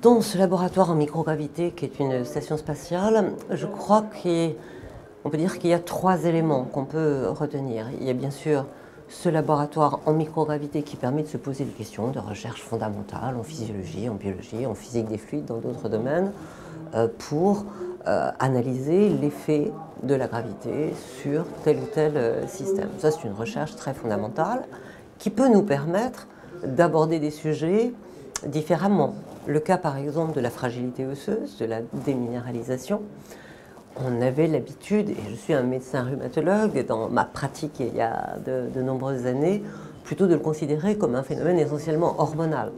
Dans ce laboratoire en microgravité, qui est une station spatiale, je crois qu'on peut dire qu'il y a trois éléments qu'on peut retenir. Il y a bien sûr ce laboratoire en microgravité qui permet de se poser des questions de recherche fondamentale en physiologie, en biologie, en physique des fluides, dans d'autres domaines, pour analyser l'effet de la gravité sur tel ou tel système. Ça, c'est une recherche très fondamentale qui peut nous permettre d'aborder des sujets différemment. Le cas par exemple de la fragilité osseuse, de la déminéralisation, on avait l'habitude, et je suis un médecin rhumatologue, dans ma pratique il y a de nombreuses années, plutôt de le considérer comme un phénomène essentiellement hormonal.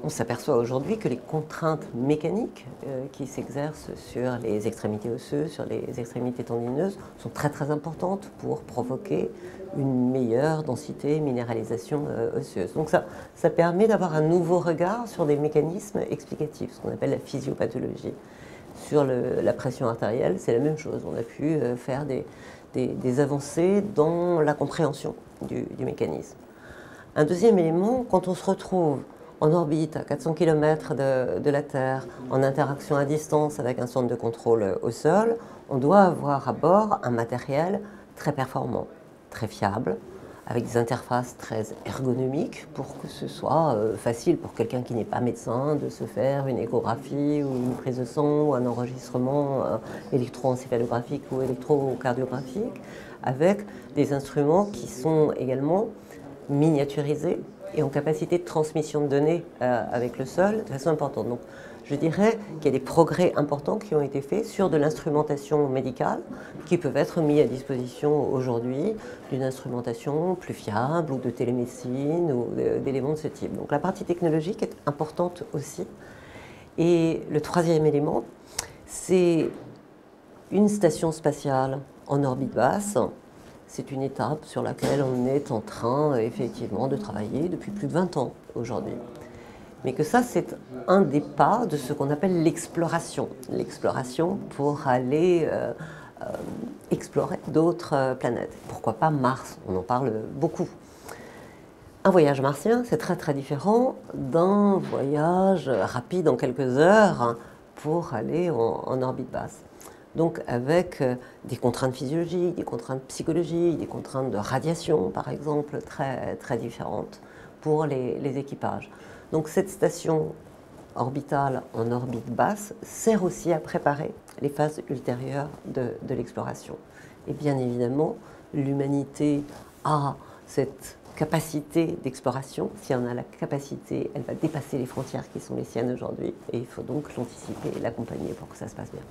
On s'aperçoit aujourd'hui que les contraintes mécaniques qui s'exercent sur les extrémités osseuses, sur les extrémités tendineuses, sont très très importantes pour provoquer une meilleure densité, minéralisation osseuse. Donc ça permet d'avoir un nouveau regard sur des mécanismes explicatifs, ce qu'on appelle la physiopathologie. Sur la pression artérielle, c'est la même chose. On a pu faire des avancées dans la compréhension du mécanisme. Un deuxième élément, quand on se retrouve en orbite à 400 km de la Terre, en interaction à distance avec un centre de contrôle au sol, on doit avoir à bord un matériel très performant, très fiable, avec des interfaces très ergonomiques pour que ce soit facile pour quelqu'un qui n'est pas médecin de se faire une échographie ou une prise de sang ou un enregistrement électroencéphalographique ou électrocardiographique, avec des instruments qui sont également miniaturisés et en capacité de transmission de données avec le sol de façon importante. Donc, je dirais qu'il y a des progrès importants qui ont été faits sur de l'instrumentation médicale qui peuvent être mis à disposition aujourd'hui d'une instrumentation plus fiable ou de télémédecine ou d'éléments de ce type. Donc la partie technologique est importante aussi. Et le troisième élément, c'est une station spatiale en orbite basse. C'est une étape sur laquelle on est en train effectivement de travailler depuis plus de 20 ans aujourd'hui. Mais que ça, c'est un des pas de ce qu'on appelle l'exploration. L'exploration pour aller explorer d'autres planètes. Pourquoi pas Mars? On en parle beaucoup. Un voyage martien, c'est très très différent d'un voyage rapide en quelques heures pour aller en orbite basse. Donc avec des contraintes physiologiques, des contraintes psychologiques, des contraintes de radiation par exemple, très, très différentes pour les équipages. Donc cette station orbitale en orbite basse sert aussi à préparer les phases ultérieures de l'exploration. Et bien évidemment, l'humanité a cette capacité d'exploration. Si on a la capacité, elle va dépasser les frontières qui sont les siennes aujourd'hui. Et il faut donc l'anticiper et l'accompagner pour que ça se passe bien.